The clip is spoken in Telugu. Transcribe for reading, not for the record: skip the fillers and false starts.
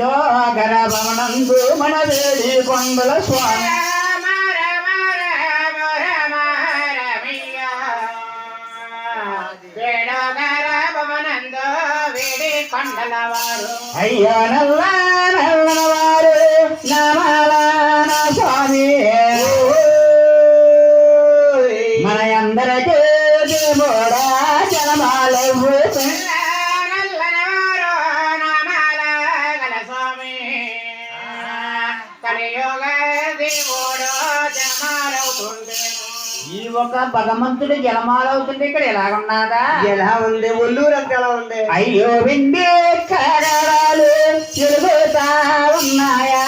ఐదో గర్భమనందు మన వేడి కొండల స్వామి అయ్యో నల్ల నల్లవారు నమలాన స్వామి మన అందరికీ దేవుడా జనమాలు ఈ ఒక భగవంతుడు జలమాలవుతుంటే ఇక్కడ ఎలాగున్నాదా ఎలా ఉంది ఒల్లూరు అంత ఎలా ఉంది అయ్యో విండి కరాలు తిరుగుతా ఉన్నాయా